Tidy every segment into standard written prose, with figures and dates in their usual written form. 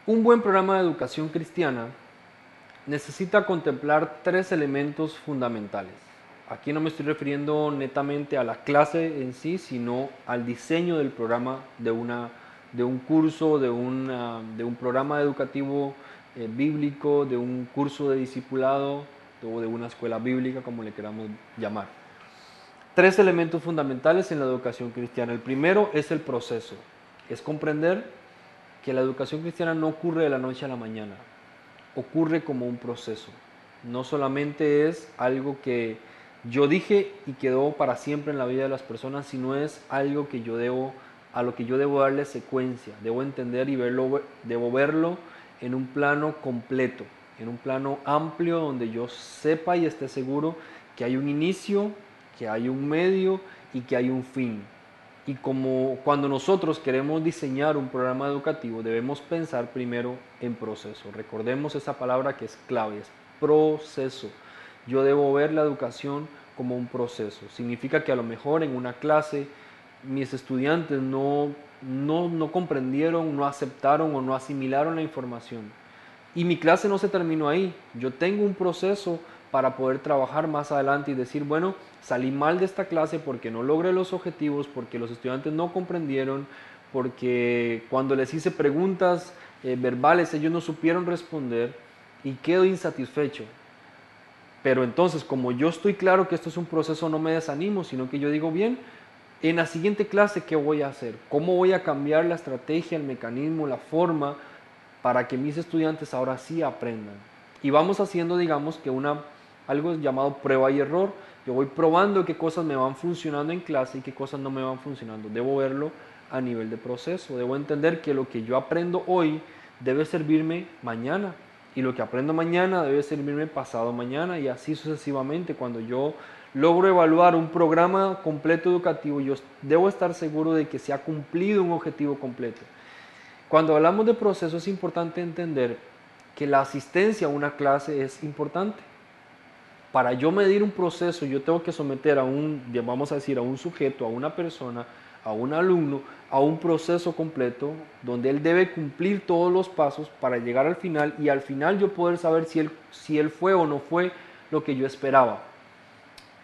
Un buen programa de educación cristiana necesita contemplar tres elementos fundamentales. Aquí no me estoy refiriendo netamente a la clase en sí, sino al diseño del programa de un curso, de un programa educativo bíblico, de un curso de discipulado o de una escuela bíblica, como le queramos llamar. Tres elementos fundamentales en la educación cristiana. El primero es el proceso, es comprender que la educación cristiana no ocurre de la noche a la mañana, ocurre como un proceso. No solamente es algo que yo dije y quedó para siempre en la vida de las personas, sino es algo que a lo que yo debo darle secuencia, debo entender y verlo, debo verlo en un plano completo, en un plano amplio donde yo sepa y esté seguro que hay un inicio, que hay un medio y que hay un fin. Y como cuando nosotros queremos diseñar un programa educativo, debemos pensar primero en proceso. Recordemos esa palabra que es clave, es proceso. Yo debo ver la educación como un proceso. Significa que a lo mejor en una clase mis estudiantes no comprendieron, no aceptaron o no asimilaron la información. Y mi clase no se terminó ahí. Yo tengo un proceso para poder trabajar más adelante y decir, bueno, salí mal de esta clase porque no logré los objetivos, porque los estudiantes no comprendieron, porque cuando les hice preguntas verbales ellos no supieron responder y quedo insatisfecho. Pero entonces, como yo estoy claro que esto es un proceso, no me desanimo, sino que yo digo, bien, en la siguiente clase, ¿qué voy a hacer? ¿Cómo voy a cambiar la estrategia, el mecanismo, la forma para que mis estudiantes ahora sí aprendan? Y vamos haciendo, digamos, que algo llamado prueba y error. Yo voy probando qué cosas me van funcionando en clase y qué cosas no me van funcionando. Debo verlo a nivel de proceso. Debo entender que lo que yo aprendo hoy debe servirme mañana. Y lo que aprendo mañana debe servirme pasado mañana y así sucesivamente. Cuando yo logro evaluar un programa completo educativo, yo debo estar seguro de que se ha cumplido un objetivo completo. Cuando hablamos de proceso es importante entender que la asistencia a una clase es importante. Para yo medir un proceso, yo tengo que someter vamos a decir, a un sujeto, a una persona, a un alumno, a un proceso completo donde él debe cumplir todos los pasos para llegar al final y al final yo poder saber si él fue o no fue lo que yo esperaba.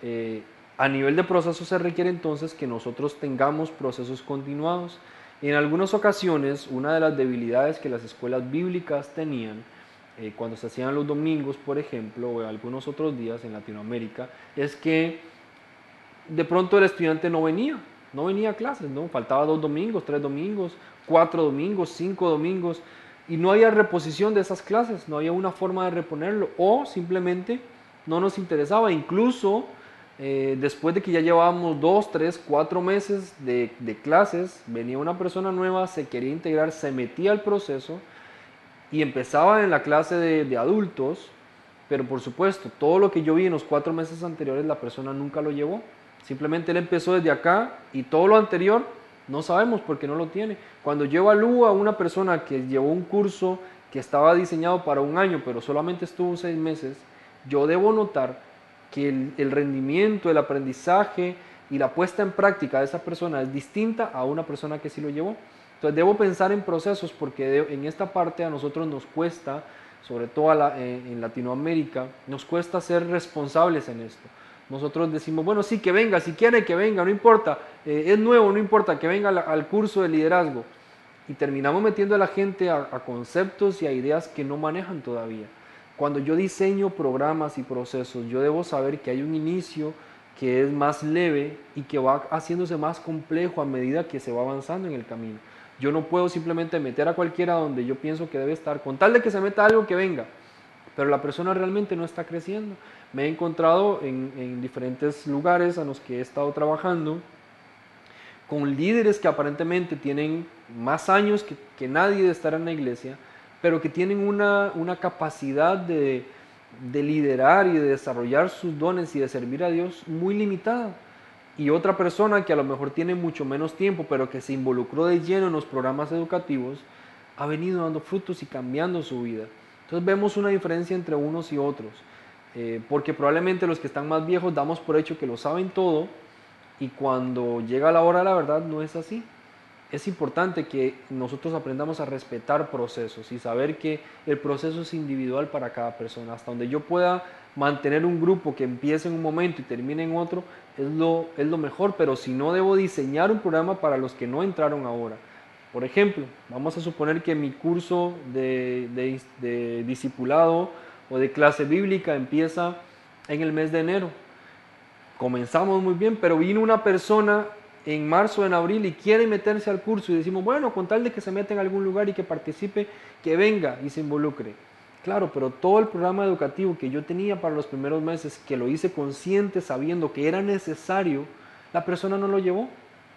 Eh, a nivel de proceso se requiere entonces que nosotros tengamos procesos continuados. En algunas ocasiones, una de las debilidades que las escuelas bíblicas tenían cuando se hacían los domingos, por ejemplo, o algunos otros días en Latinoamérica, es que de pronto el estudiante no venía a clases, ¿no? Faltaba 2 domingos, 3 domingos, 4 domingos, 5 domingos, y no había reposición de esas clases, no había una forma de reponerlo, o simplemente no nos interesaba. Incluso después de que ya llevábamos 2, 3, 4 meses de clases, venía una persona nueva, se quería integrar, se metía al proceso y empezaba en la clase de adultos, pero por supuesto, todo lo que yo vi en los 4 meses anteriores, la persona nunca lo llevó. Simplemente él empezó desde acá y todo lo anterior no sabemos porque no lo tiene. Cuando yo evalúo a una persona que llevó un curso que estaba diseñado para un año, pero solamente estuvo 6 meses, yo debo notar que el rendimiento, el aprendizaje y la puesta en práctica de esa persona es distinta a una persona que sí lo llevó. Entonces debo pensar en procesos porque en esta parte a nosotros nos cuesta, sobre todo en Latinoamérica, nos cuesta ser responsables en esto. Nosotros decimos, bueno, sí, que venga, si quiere que venga, no importa, es nuevo, no importa, que venga al curso de liderazgo. Y terminamos metiendo a la gente a conceptos y a ideas que no manejan todavía. Cuando yo diseño programas y procesos, yo debo saber que hay un inicio que es más leve y que va haciéndose más complejo a medida que se va avanzando en el camino. Yo no puedo simplemente meter a cualquiera donde yo pienso que debe estar, con tal de que se meta algo que venga, pero la persona realmente no está creciendo. Me he encontrado en diferentes lugares a los que he estado trabajando con líderes que aparentemente tienen más años que nadie de estar en la iglesia, pero que tienen una capacidad de liderar y de desarrollar sus dones y de servir a Dios muy limitada. Y otra persona que a lo mejor tiene mucho menos tiempo, pero que se involucró de lleno en los programas educativos, ha venido dando frutos y cambiando su vida. Entonces vemos una diferencia entre unos y otros, porque probablemente los que están más viejos damos por hecho que lo saben todo y cuando llega la hora de la verdad no es así. es importante que nosotros aprendamos a respetar procesos y saber que el proceso es individual para cada persona. Hasta donde yo pueda mantener un grupo que empiece en un momento y termine en otro, es lo mejor, pero si no, debo diseñar un programa para los que no entraron ahora. Por ejemplo, vamos a suponer que mi curso de discipulado o de clase bíblica empieza en el mes de enero. Comenzamos muy bien, pero vino una persona en marzo, en abril y quiere meterse al curso y decimos, bueno, con tal de que se meta en algún lugar y que participe, que venga y se involucre. Claro, pero todo el programa educativo que yo tenía para los primeros meses, que lo hice consciente, sabiendo que era necesario, la persona no lo llevó.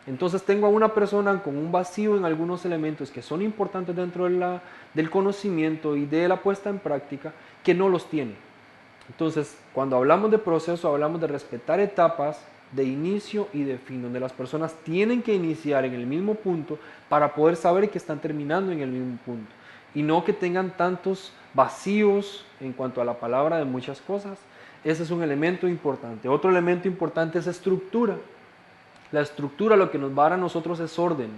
Entonces tengo a una persona con un vacío en algunos elementos que son importantes dentro del conocimiento y de la puesta en práctica, que no los tiene. Entonces, cuando hablamos de proceso, hablamos de respetar etapas de inicio y de fin, donde las personas tienen que iniciar en el mismo punto para poder saber que están terminando en el mismo punto. Y no que tengan tantos vacíos en cuanto a la palabra de muchas cosas. Ese es un elemento importante. Otro elemento importante es estructura. La estructura lo que nos va a dar a nosotros es orden.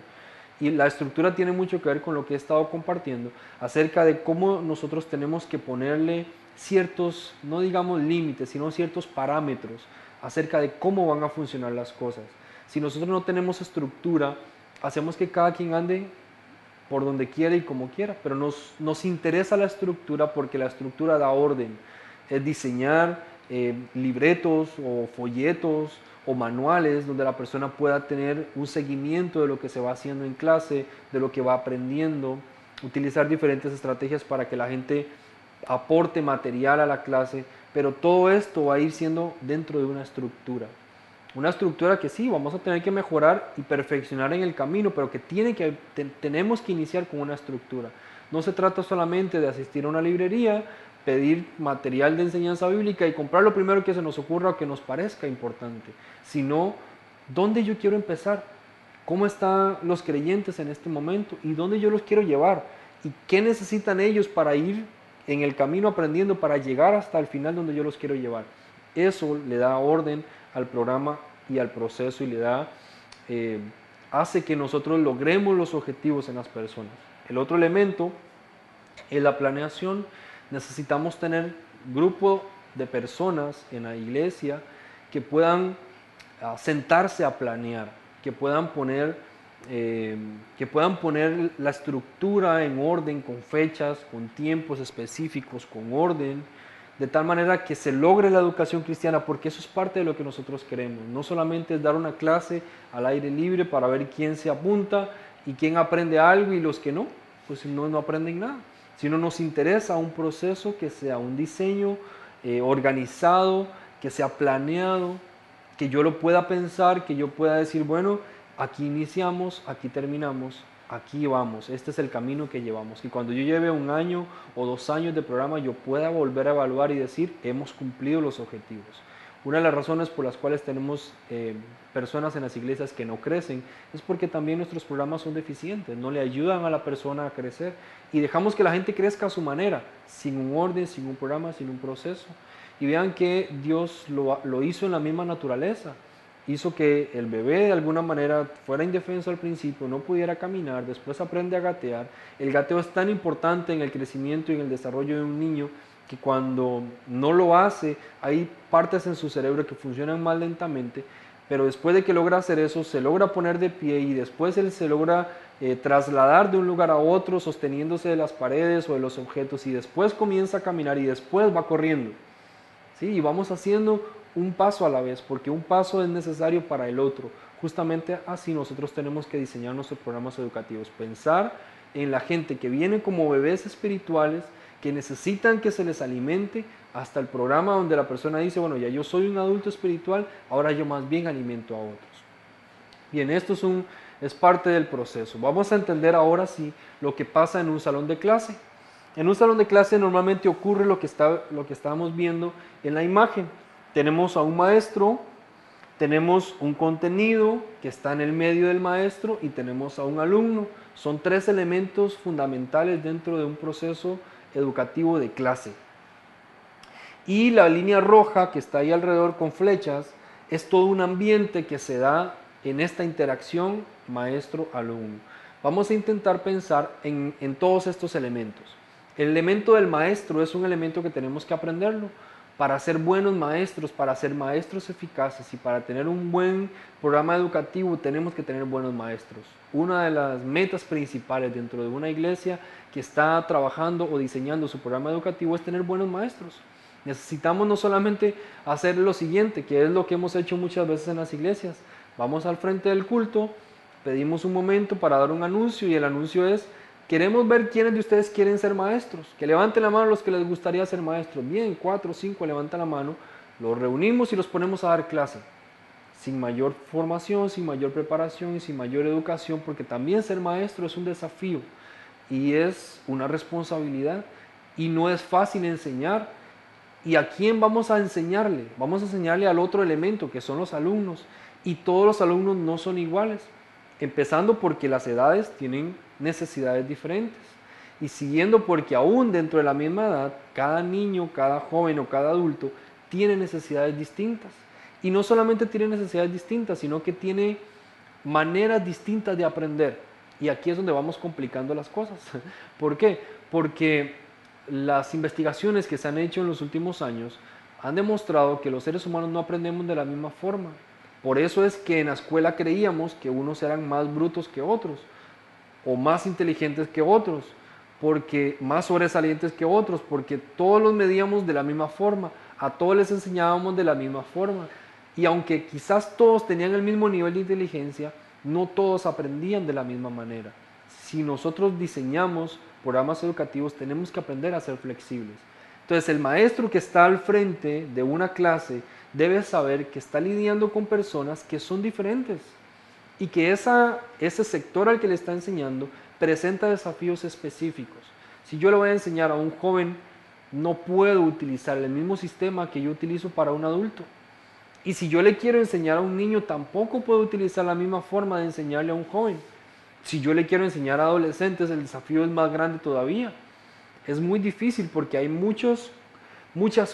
Y la estructura tiene mucho que ver con lo que he estado compartiendo acerca de cómo nosotros tenemos que ponerle ciertos, no digamos límites, sino ciertos parámetros acerca de cómo van a funcionar las cosas. Si nosotros no tenemos estructura, hacemos que cada quien ande por donde quiera y como quiera, pero nos interesa la estructura porque la estructura da orden. Es diseñar libretos o folletos o manuales donde la persona pueda tener un seguimiento de lo que se va haciendo en clase, de lo que va aprendiendo, utilizar diferentes estrategias para que la gente aporte material a la clase, pero todo esto va a ir siendo dentro de una estructura. Una estructura que sí, vamos a tener que mejorar y perfeccionar en el camino, pero que tenemos que iniciar con una estructura. No se trata solamente de asistir a una librería, pedir material de enseñanza bíblica y comprar lo primero que se nos ocurra o que nos parezca importante, sino dónde yo quiero empezar, cómo están los creyentes en este momento y dónde yo los quiero llevar y qué necesitan ellos para ir en el camino aprendiendo para llegar hasta el final donde yo los quiero llevar. Eso le da orden al programa y al proceso y le da, hace que nosotros logremos los objetivos en las personas. El otro elemento es la planeación. Necesitamos tener grupo de personas en la iglesia que puedan sentarse a planear, que puedan poner la estructura en orden, con fechas, con tiempos específicos, con orden, de tal manera que se logre la educación cristiana, porque eso es parte de lo que nosotros queremos. No solamente es dar una clase al aire libre para ver quién se apunta y quién aprende algo y los que no, pues no aprenden nada, sino nos interesa un proceso que sea un diseño organizado, que sea planeado, que yo lo pueda pensar, que yo pueda decir, bueno, aquí iniciamos, aquí terminamos, aquí vamos, este es el camino que llevamos. Y cuando yo lleve 1 año o 2 años de programa, yo pueda volver a evaluar y decir, hemos cumplido los objetivos. Una de las razones por las cuales tenemos personas en las iglesias que no crecen es porque también nuestros programas son deficientes, no le ayudan a la persona a crecer y dejamos que la gente crezca a su manera, sin un orden, sin un programa, sin un proceso. Y vean que Dios lo hizo en la misma naturaleza. Hizo que el bebé de alguna manera fuera indefenso al principio, no pudiera caminar, después aprende a gatear. El gateo es tan importante en el crecimiento y en el desarrollo de un niño que cuando no lo hace, hay partes en su cerebro que funcionan más lentamente, pero después de que logra hacer eso, se logra poner de pie y después él se logra trasladar de un lugar a otro sosteniéndose de las paredes o de los objetos y después comienza a caminar y después va corriendo. ¿Sí? Y vamos haciendo un paso a la vez, porque un paso es necesario para el otro. Justamente así nosotros tenemos que diseñar nuestros programas educativos, pensar en la gente que viene como bebés espirituales, que necesitan que se les alimente, hasta el programa donde la persona dice, bueno, ya yo soy un adulto espiritual, ahora yo más bien alimento a otros. Bien, esto es parte del proceso. Vamos a entender ahora sí lo que pasa en un salón de clase. En un salón de clase normalmente ocurre lo que estábamos viendo en la imagen. Tenemos a un maestro, tenemos un contenido que está en el medio del maestro y tenemos a un alumno. Son 3 elementos fundamentales dentro de un proceso educativo de clase. Y la línea roja que está ahí alrededor con flechas es todo un ambiente que se da en esta interacción maestro-alumno. Vamos a intentar pensar en todos estos elementos. El elemento del maestro es un elemento que tenemos que aprenderlo para ser buenos maestros, para ser maestros eficaces y para tener un buen programa educativo tenemos que tener buenos maestros. Una de las metas principales dentro de una iglesia que está trabajando o diseñando su programa educativo es tener buenos maestros. Necesitamos no solamente hacer lo siguiente, que es lo que hemos hecho muchas veces en las iglesias. Vamos al frente del culto, pedimos un momento para dar un anuncio y el anuncio es: queremos ver quiénes de ustedes quieren ser maestros. Que levanten la mano los que les gustaría ser maestros. Bien, 4 o 5 levantan la mano. Los reunimos y los ponemos a dar clase. Sin mayor formación, sin mayor preparación y sin mayor educación, porque también ser maestro es un desafío y es una responsabilidad y no es fácil enseñar. ¿Y a quién vamos a enseñarle? Vamos a enseñarle al otro elemento, que son los alumnos. Y todos los alumnos no son iguales. Empezando porque las edades tienen necesidades diferentes. Y siguiendo porque aún dentro de la misma edad, cada niño, cada joven o cada adulto tiene necesidades distintas. Y no solamente tiene necesidades distintas, sino que tiene maneras distintas de aprender. Y aquí es donde vamos complicando las cosas. ¿Por qué? Porque las investigaciones que se han hecho en los últimos años han demostrado que los seres humanos no aprendemos de la misma forma. Por eso es que en la escuela creíamos que unos eran más brutos que otros, o más inteligentes que otros, porque más sobresalientes que otros, porque todos los medíamos de la misma forma, a todos les enseñábamos de la misma forma. Y aunque quizás todos tenían el mismo nivel de inteligencia, no todos aprendían de la misma manera. Si nosotros diseñamos programas educativos, tenemos que aprender a ser flexibles. Entonces, el maestro que está al frente de una clase debe saber que está lidiando con personas que son diferentes y que ese sector al que le está enseñando presenta desafíos específicos. Si yo le voy a enseñar a un joven, no puedo utilizar el mismo sistema que yo utilizo para un adulto. Y si yo le quiero enseñar a un niño, tampoco puedo utilizar la misma forma de enseñarle a un joven. Si yo le quiero enseñar a adolescentes, el desafío es más grande todavía. Es muy difícil porque hay muchas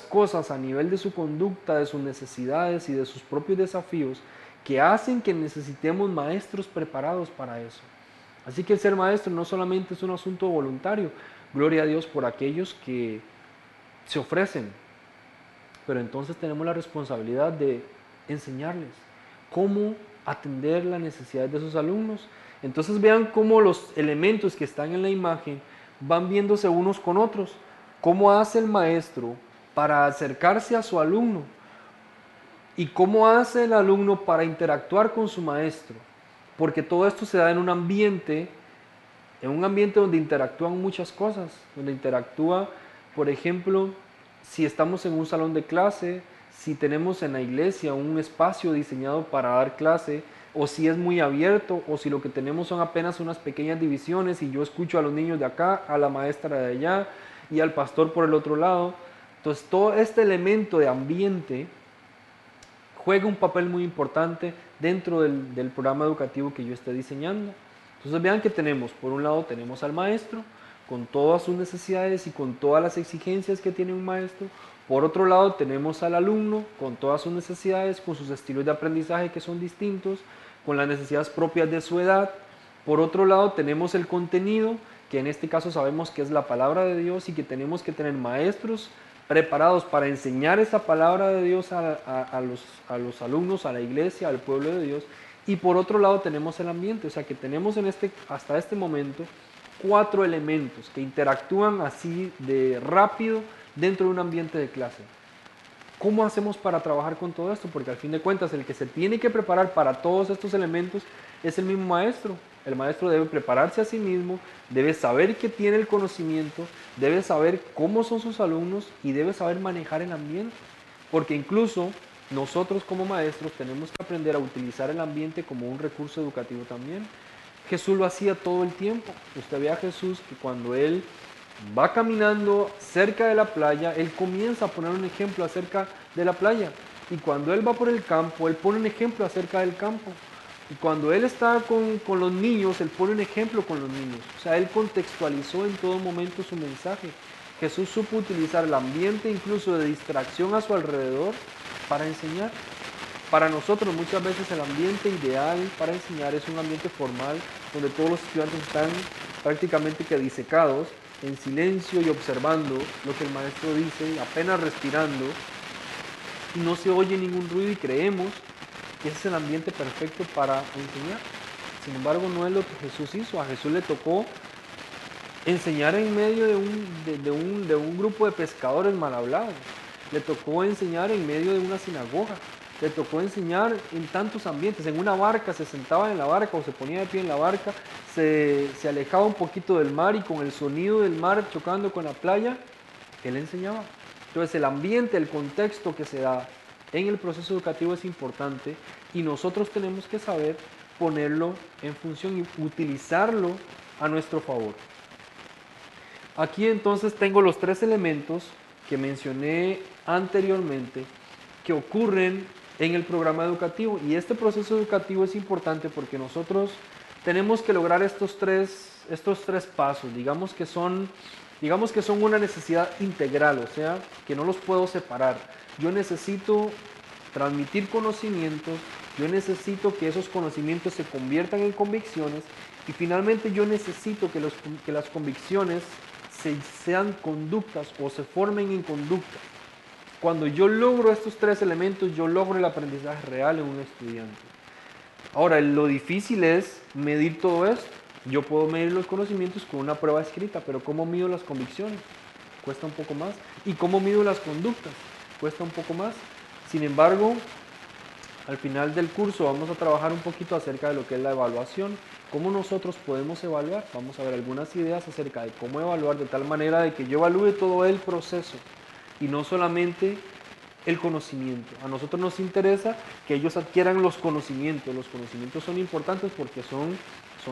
cosas a nivel de su conducta, de sus necesidades y de sus propios desafíos que hacen que necesitemos maestros preparados para eso. Así que el ser maestro no solamente es un asunto voluntario, gloria a Dios por aquellos que se ofrecen, pero entonces tenemos la responsabilidad de enseñarles cómo atender las necesidades de sus alumnos. Entonces vean cómo los elementos que están en la imagen van viéndose unos con otros. ¿Cómo hace el maestro para acercarse a su alumno? ¿Y cómo hace el alumno para interactuar con su maestro? Porque todo esto se da en un ambiente donde interactúan muchas cosas, donde interactúa, por ejemplo, si estamos en un salón de clase, si tenemos en la iglesia un espacio diseñado para dar clase, o si es muy abierto, o si lo que tenemos son apenas unas pequeñas divisiones y yo escucho a los niños de acá, a la maestra de allá y al pastor por el otro lado. Entonces todo este elemento de ambiente juega un papel muy importante dentro del programa educativo que yo esté diseñando. Entonces vean que tenemos, por un lado tenemos al maestro con todas sus necesidades y con todas las exigencias que tiene un maestro. Por otro lado tenemos al alumno con todas sus necesidades, con sus estilos de aprendizaje que son distintos, con las necesidades propias de su edad. Por otro lado tenemos el contenido, que en este caso sabemos que es la palabra de Dios y que tenemos que tener maestros preparados para enseñar esa palabra de Dios a los alumnos, a la iglesia, al pueblo de Dios. Y por otro lado tenemos el ambiente, o sea que tenemos hasta este momento 4 elementos que interactúan así de rápido dentro de un ambiente de clase. ¿Cómo hacemos para trabajar con todo esto? Porque al fin de cuentas el que se tiene que preparar para todos estos elementos es el mismo maestro. El maestro debe prepararse a sí mismo, debe saber que tiene el conocimiento, debe saber cómo son sus alumnos y debe saber manejar el ambiente. Porque incluso nosotros como maestros tenemos que aprender a utilizar el ambiente como un recurso educativo también. Jesús lo hacía todo el tiempo. Usted ve a Jesús que cuando Él va caminando cerca de la playa, Él comienza a poner un ejemplo acerca de la playa. Y cuando Él va por el campo, Él pone un ejemplo acerca del campo. Y cuando Él está con los niños, Él pone un ejemplo con los niños. O sea, Él contextualizó en todo momento su mensaje. Jesús supo utilizar el ambiente incluso de distracción a su alrededor para enseñar. Para nosotros muchas veces el ambiente ideal para enseñar es un ambiente formal donde todos los estudiantes están prácticamente que disecados, en silencio y observando lo que el maestro dice, apenas respirando, y no se oye ningún ruido y creemos que ese es el ambiente perfecto para enseñar. Sin embargo, no es lo que Jesús hizo. A Jesús le tocó enseñar en medio de un grupo de pescadores mal hablados. Le tocó enseñar en medio de una sinagoga. Le tocó enseñar en tantos ambientes. En una barca, se sentaba en la barca o se ponía de pie en la barca, se alejaba un poquito del mar y con el sonido del mar chocando con la playa, él enseñaba. Entonces el ambiente, el contexto que se da en el proceso educativo es importante y nosotros tenemos que saber ponerlo en función y utilizarlo a nuestro favor. Aquí entonces tengo los tres elementos que mencioné anteriormente que ocurren en el programa educativo, y este proceso educativo es importante porque nosotros tenemos que lograr estos tres pasos, digamos que son una necesidad integral, o sea, que no los puedo separar. Yo necesito transmitir conocimientos, yo necesito que esos conocimientos se conviertan en convicciones y finalmente yo necesito que las convicciones sean conductas o se formen en conductas. Cuando yo logro estos tres elementos, yo logro el aprendizaje real en un estudiante. Ahora, lo difícil es medir todo esto. Yo puedo medir los conocimientos con una prueba escrita, pero ¿cómo mido las convicciones? Cuesta un poco más. ¿Y cómo mido las conductas? Cuesta un poco más. Sin embargo, al final del curso vamos a trabajar un poquito acerca de lo que es la evaluación. ¿Cómo nosotros podemos evaluar? Vamos a ver algunas ideas acerca de cómo evaluar de tal manera de que yo evalúe todo el proceso y no solamente el conocimiento. A nosotros nos interesa que ellos adquieran los conocimientos. Los conocimientos son importantes porque son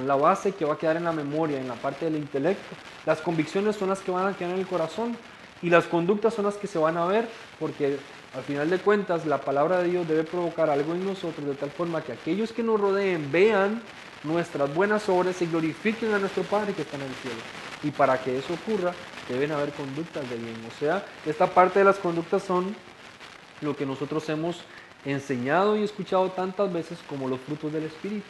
la base que va a quedar en la memoria, en la parte del intelecto. Las convicciones son las que van a quedar en el corazón y las conductas son las que se van a ver porque al final de cuentas la palabra de Dios debe provocar algo en nosotros de tal forma que aquellos que nos rodeen vean nuestras buenas obras y glorifiquen a nuestro Padre que está en el cielo. Y para que eso ocurra deben haber conductas de bien. O sea, esta parte de las conductas son lo que nosotros hemos enseñado y escuchado tantas veces como los frutos del Espíritu,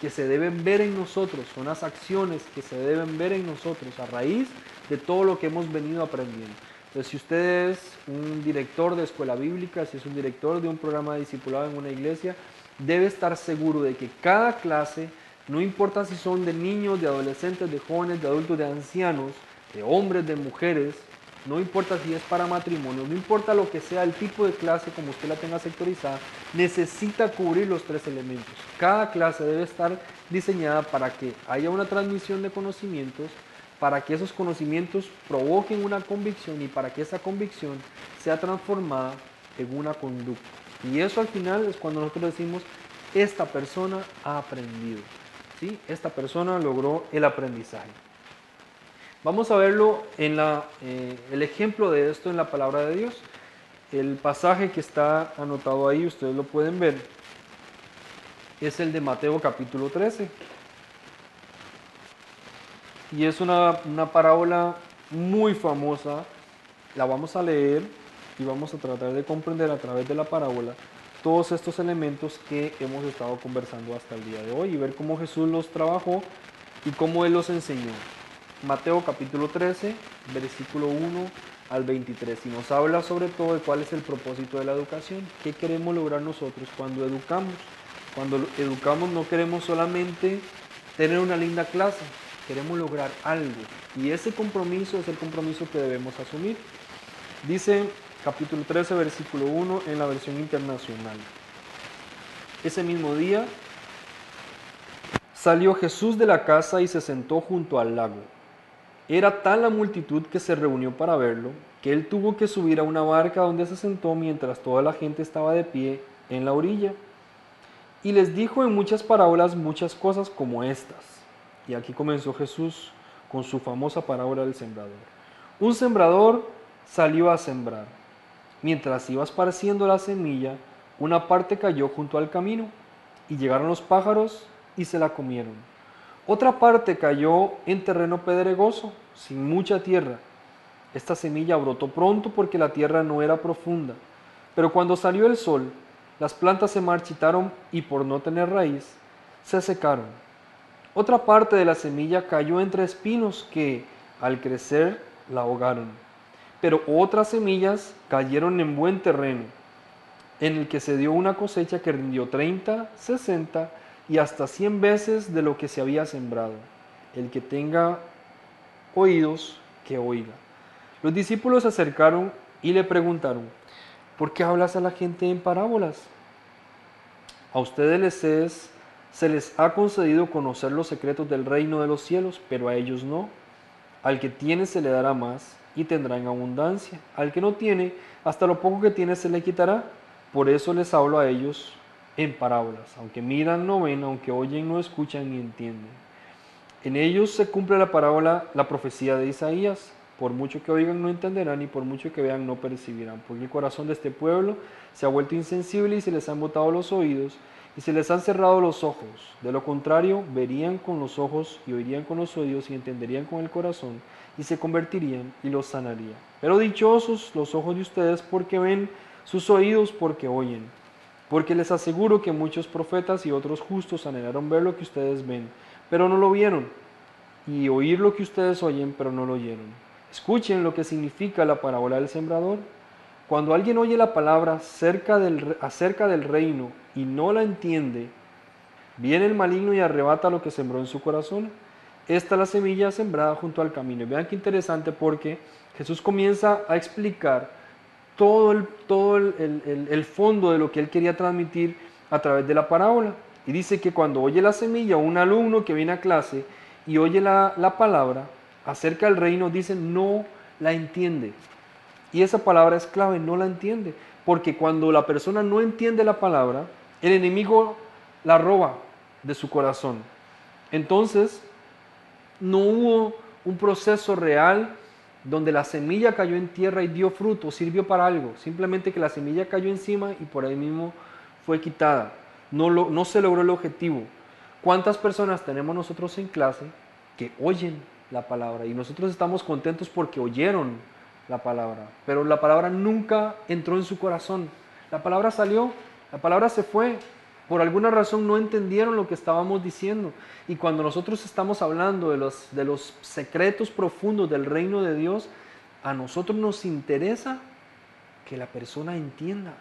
que se deben ver en nosotros, son las acciones que se deben ver en nosotros a raíz de todo lo que hemos venido aprendiendo. Entonces, si usted es un director de escuela bíblica, si es un director de un programa de discipulado en una iglesia, debe estar seguro de que cada clase, no importa si son de niños, de adolescentes, de jóvenes, de adultos, de ancianos, de hombres, de mujeres, no importa si es para matrimonio, no importa lo que sea el tipo de clase como usted la tenga sectorizada, necesita cubrir los tres elementos. Cada clase debe estar diseñada para que haya una transmisión de conocimientos, para que esos conocimientos provoquen una convicción y para que esa convicción sea transformada en una conducta. Y eso al final es cuando nosotros decimos, esta persona ha aprendido, ¿sí? Esta persona logró el aprendizaje. Vamos a verlo en el ejemplo de esto en la palabra de Dios. El pasaje que está anotado ahí, ustedes lo pueden ver, es el de Mateo capítulo 13. Y es una parábola muy famosa. La vamos a leer y vamos a tratar de comprender a través de la parábola todos estos elementos que hemos estado conversando hasta el día de hoy y ver cómo Jesús los trabajó y cómo Él los enseñó. Mateo capítulo 13, versículo 1 al 23, y nos habla sobre todo de cuál es el propósito de la educación, qué queremos lograr nosotros cuando educamos. Cuando educamos no queremos solamente tener una linda clase, queremos lograr algo, y ese compromiso es el compromiso que debemos asumir. Dice capítulo 13, versículo 1 en la versión internacional. Ese mismo día salió Jesús de la casa y se sentó junto al lago. Era tal la multitud que se reunió para verlo, que él tuvo que subir a una barca donde se sentó mientras toda la gente estaba de pie en la orilla. Y les dijo en muchas parábolas muchas cosas como estas. Y aquí comenzó Jesús con su famosa parábola del sembrador. Un sembrador salió a sembrar. Mientras iba esparciendo la semilla, una parte cayó junto al camino, y llegaron los pájaros y se la comieron. Otra parte cayó en terreno pedregoso, sin mucha tierra. Esta semilla brotó pronto porque la tierra no era profunda. Pero cuando salió el sol, las plantas se marchitaron y por no tener raíz, se secaron. Otra parte de la semilla cayó entre espinos que, al crecer, la ahogaron. Pero otras semillas cayeron en buen terreno, en el que se dio una cosecha que rindió 30, 60 y hasta 100 veces de lo que se había sembrado. El que tenga oídos, que oiga. Los discípulos se acercaron y le preguntaron: ¿por qué hablas a la gente en parábolas? A ustedes se les ha concedido conocer los secretos del reino de los cielos, pero a ellos no. Al que tiene se le dará más y tendrá en abundancia. Al que no tiene, hasta lo poco que tiene se le quitará. Por eso les hablo a ellos en parábolas. Aunque miran no ven, aunque oyen no escuchan ni entienden. En ellos se cumple la parábola, la profecía de Isaías. Por mucho que oigan no entenderán y por mucho que vean no percibirán. Porque el corazón de este pueblo se ha vuelto insensible y se les han botado los oídos y se les han cerrado los ojos. De lo contrario, verían con los ojos y oirían con los oídos y entenderían con el corazón y se convertirían y los sanaría. Pero dichosos los ojos de ustedes porque ven, sus oídos porque oyen. Porque les aseguro que muchos profetas y otros justos anhelaron ver lo que ustedes ven, pero no lo vieron, y oír lo que ustedes oyen, pero no lo oyeron. Escuchen lo que significa la parábola del sembrador. Cuando alguien oye la palabra acerca del reino y no la entiende, viene el maligno y arrebata lo que sembró en su corazón. Esta es la semilla sembrada junto al camino. Y vean qué interesante, porque Jesús comienza a explicar todo el fondo de lo que él quería transmitir a través de la parábola. Y dice que cuando oye la semilla, un alumno que viene a clase y oye la palabra acerca del reino, dice no la entiende. Y esa palabra es clave, no la entiende. Porque cuando la persona no entiende la palabra, el enemigo la roba de su corazón. Entonces, no hubo un proceso real donde la semilla cayó en tierra y dio fruto, sirvió para algo. Simplemente que la semilla cayó encima y por ahí mismo fue quitada. No se logró el objetivo. ¿Cuántas personas tenemos nosotros en clase que oyen la palabra? Y nosotros estamos contentos porque oyeron la palabra, pero la palabra nunca entró en su corazón. La palabra salió, la palabra se fue. Por alguna razón no entendieron lo que estábamos diciendo. Y cuando nosotros estamos hablando de los secretos profundos del reino de Dios, a nosotros nos interesa que la persona entienda.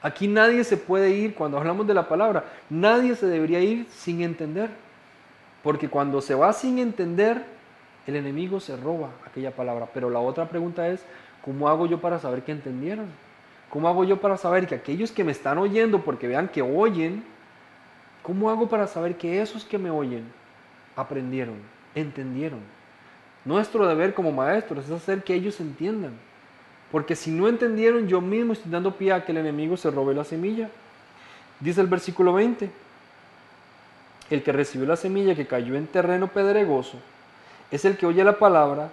Aquí nadie se puede ir, cuando hablamos de la palabra, nadie se debería ir sin entender. Porque cuando se va sin entender, el enemigo se roba aquella palabra. Pero la otra pregunta es, ¿cómo hago yo para saber que entendieron? ¿Cómo hago yo para saber que aquellos que me están oyendo, porque vean que oyen, cómo hago para saber que esos que me oyen aprendieron, entendieron? Nuestro deber como maestros es hacer que ellos entiendan. Porque si no entendieron, yo mismo estoy dando pie a que el enemigo se robe la semilla. Dice el versículo 20, el que recibió la semilla que cayó en terreno pedregoso es el que oye la palabra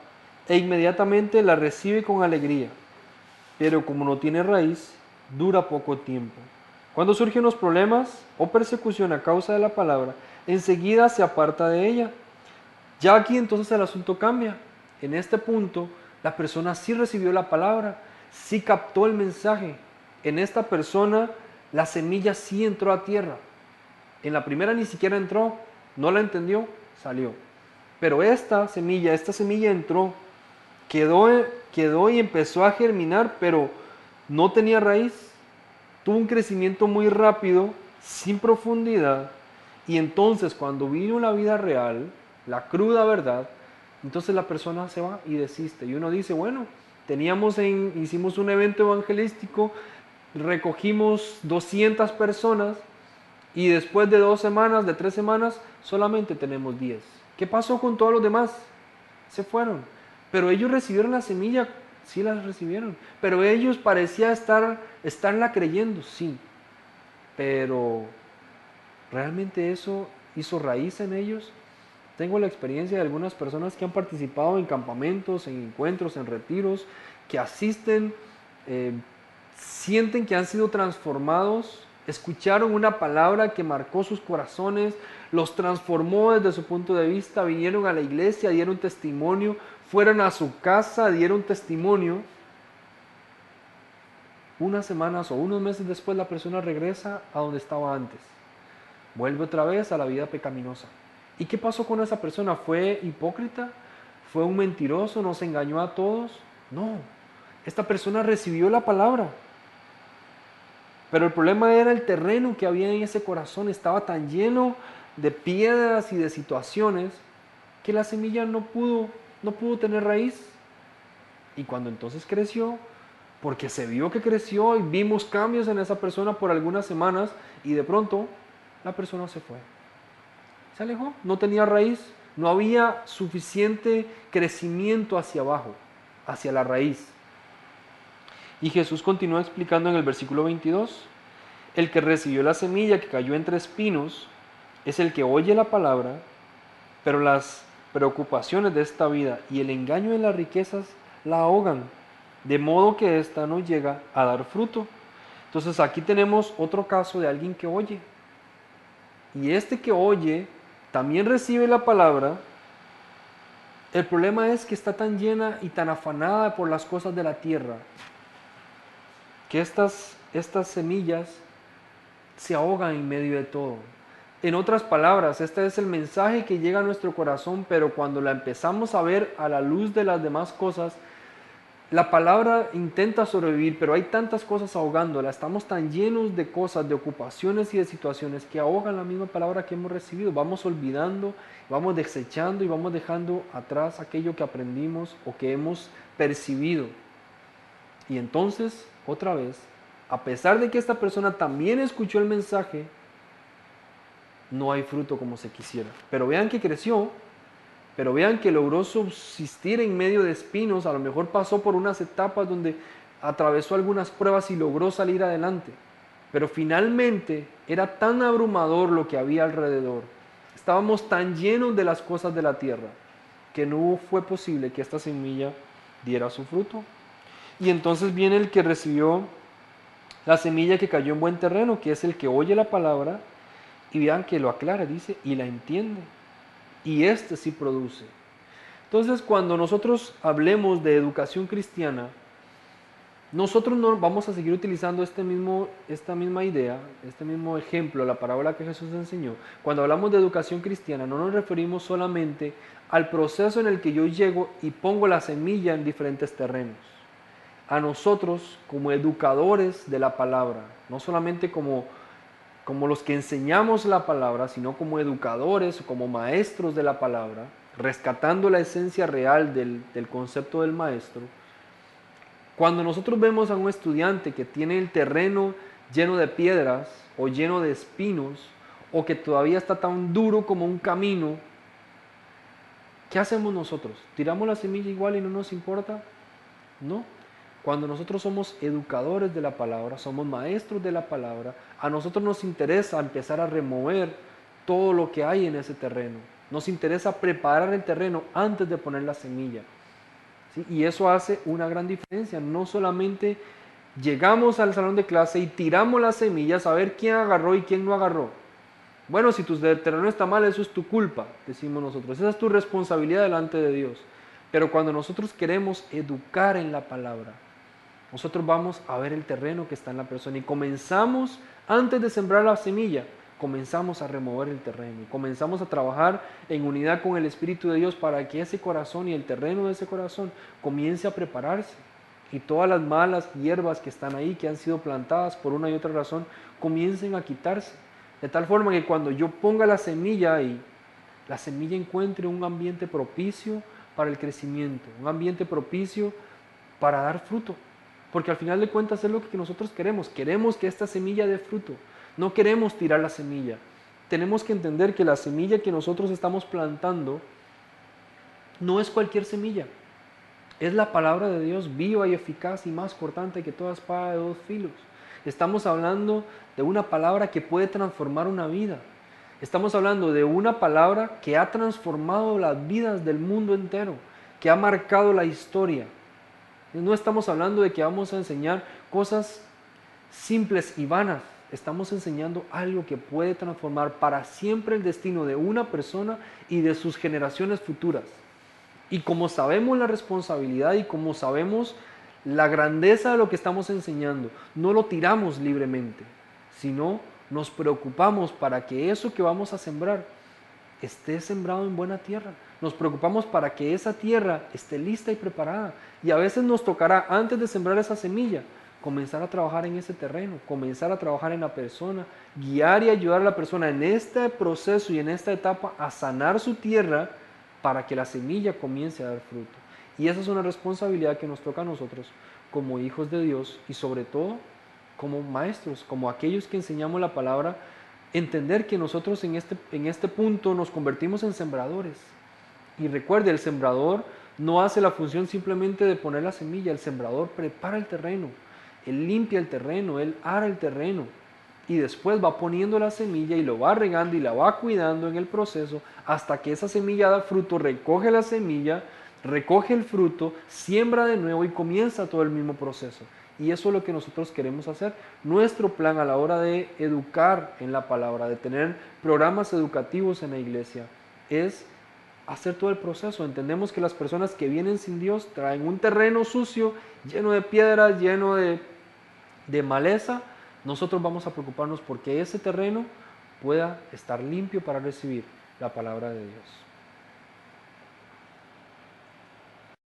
e inmediatamente la recibe con alegría. Pero como no tiene raíz, dura poco tiempo. Cuando surgen los problemas o persecución a causa de la palabra, enseguida se aparta de ella. Ya aquí entonces el asunto cambia. En este punto, la persona sí recibió la palabra, sí captó el mensaje. En esta persona, la semilla sí entró a tierra. En la primera ni siquiera entró, no la entendió, salió. Pero esta semilla entró, quedó y empezó a germinar, pero no tenía raíz. Tuvo un crecimiento muy rápido, sin profundidad, y entonces cuando vino la vida real, la cruda verdad, entonces la persona se va y desiste. Y uno dice, bueno, hicimos un evento evangelístico, recogimos 200 personas, y después de 2 semanas, de 3 semanas, solamente tenemos 10. ¿Qué pasó con todos los demás? Se fueron. Pero ellos recibieron la semilla, sí la recibieron. Pero ellos parecían estarla creyendo, sí. Pero ¿realmente eso hizo raíz en ellos? Tengo la experiencia de algunas personas que han participado en campamentos, en encuentros, en retiros, que asisten, sienten que han sido transformados, escucharon una palabra que marcó sus corazones, los transformó desde su punto de vista, vinieron a la iglesia, dieron testimonio, fueron a su casa, dieron testimonio, unas semanas o unos meses después la persona regresa a donde estaba antes. Vuelve otra vez a la vida pecaminosa. ¿Y qué pasó con esa persona? ¿Fue hipócrita? ¿Fue un mentiroso? ¿Nos engañó a todos? No. Esta persona recibió la palabra. Pero el problema era el terreno que había en ese corazón. Estaba tan lleno de piedras y de situaciones que la semilla no pudo tener raíz. Y cuando entonces creció, porque se vio que creció y vimos cambios en esa persona por algunas semanas y de pronto la persona se fue. Se alejó, no tenía raíz, no había suficiente crecimiento hacia abajo, hacia la raíz. Y Jesús continúa explicando en el versículo 22, el que recibió la semilla que cayó entre espinos es el que oye la palabra, pero las preocupaciones de esta vida y el engaño de las riquezas la ahogan, de modo que ésta no llega a dar fruto. Entonces aquí tenemos otro caso de alguien que oye. Y este que oye también recibe la palabra. El problema es que está tan llena y tan afanada por las cosas de la tierra que estas semillas se ahogan en medio de todo. En otras palabras, este es el mensaje que llega a nuestro corazón, pero cuando la empezamos a ver a la luz de las demás cosas, la palabra intenta sobrevivir, pero hay tantas cosas ahogándola, estamos tan llenos de cosas, de ocupaciones y de situaciones que ahogan la misma palabra que hemos recibido. Vamos olvidando, vamos desechando y vamos dejando atrás aquello que aprendimos o que hemos percibido. Y entonces, otra vez, a pesar de que esta persona también escuchó el mensaje, no hay fruto como se quisiera. Pero vean que creció, pero vean que logró subsistir en medio de espinos, a lo mejor pasó por unas etapas donde atravesó algunas pruebas y logró salir adelante. Pero finalmente era tan abrumador lo que había alrededor. Estábamos tan llenos de las cosas de la tierra que no fue posible que esta semilla diera su fruto. Y entonces viene el que recibió la semilla que cayó en buen terreno, que es el que oye la palabra, y vean que lo aclara, dice, y la entiende. Y este sí produce. Entonces, cuando nosotros hablemos de educación cristiana, nosotros no vamos a seguir utilizando esta misma idea, este mismo ejemplo, la parábola que Jesús enseñó. Cuando hablamos de educación cristiana, no nos referimos solamente al proceso en el que yo llego y pongo la semilla en diferentes terrenos. A nosotros como educadores de la palabra, no solamente como los que enseñamos la palabra, sino como educadores, como maestros de la palabra, rescatando la esencia real del concepto del maestro. Cuando nosotros vemos a un estudiante que tiene el terreno lleno de piedras o lleno de espinos, o que todavía está tan duro como un camino, ¿qué hacemos nosotros? ¿Tiramos la semilla igual y no nos importa? No. Cuando nosotros somos educadores de la palabra, somos maestros de la palabra, a nosotros nos interesa empezar a remover todo lo que hay en ese terreno. Nos interesa preparar el terreno antes de poner la semilla. ¿Sí? Y eso hace una gran diferencia. No solamente llegamos al salón de clase y tiramos las semillas a ver quién agarró y quién no agarró. Bueno, si tu terreno está mal, eso es tu culpa, decimos nosotros. Esa es tu responsabilidad delante de Dios. Pero cuando nosotros queremos educar en la palabra, nosotros vamos a ver el terreno que está en la persona y comenzamos, antes de sembrar la semilla, comenzamos a remover el terreno y comenzamos a trabajar en unidad con el Espíritu de Dios para que ese corazón y el terreno de ese corazón comience a prepararse y todas las malas hierbas que están ahí, que han sido plantadas por una y otra razón, comiencen a quitarse. De tal forma que cuando yo ponga la semilla ahí, la semilla encuentre un ambiente propicio para el crecimiento, un ambiente propicio para dar fruto. Porque al final de cuentas es lo que nosotros queremos. Queremos que esta semilla dé fruto. No queremos tirar la semilla. Tenemos que entender que la semilla que nosotros estamos plantando no es cualquier semilla. Es la palabra de Dios viva y eficaz y más cortante que toda espada de dos filos. Estamos hablando de una palabra que puede transformar una vida. Estamos hablando de una palabra que ha transformado las vidas del mundo entero, que ha marcado la historia. No estamos hablando de que vamos a enseñar cosas simples y vanas. Estamos enseñando algo que puede transformar para siempre el destino de una persona y de sus generaciones futuras. Y como sabemos la responsabilidad y como sabemos la grandeza de lo que estamos enseñando. No lo tiramos libremente, sino nos preocupamos para que eso que vamos a sembrar esté sembrado en buena tierra. Nos preocupamos para que esa tierra esté lista y preparada. Y a veces nos tocará, antes de sembrar esa semilla, comenzar a trabajar en ese terreno, comenzar a trabajar en la persona, guiar y ayudar a la persona en este proceso y en esta etapa a sanar su tierra para que la semilla comience a dar fruto. Y esa es una responsabilidad que nos toca a nosotros como hijos de Dios y sobre todo como maestros, como aquellos que enseñamos la palabra, entender que nosotros en este punto nos convertimos en sembradores. Y recuerde, el sembrador no hace la función simplemente de poner la semilla, el sembrador prepara el terreno, él limpia el terreno, él ara el terreno y después va poniendo la semilla y lo va regando y la va cuidando en el proceso hasta que esa semilla da fruto, recoge la semilla, recoge el fruto, siembra de nuevo y comienza todo el mismo proceso. Y eso es lo que nosotros queremos hacer. Nuestro plan a la hora de educar en la palabra, de tener programas educativos en la iglesia, es hacer todo el proceso. Entendemos que las personas que vienen sin Dios traen un terreno sucio, lleno de piedras, lleno de maleza. Nosotros vamos a preocuparnos porque ese terreno pueda estar limpio para recibir la palabra de Dios.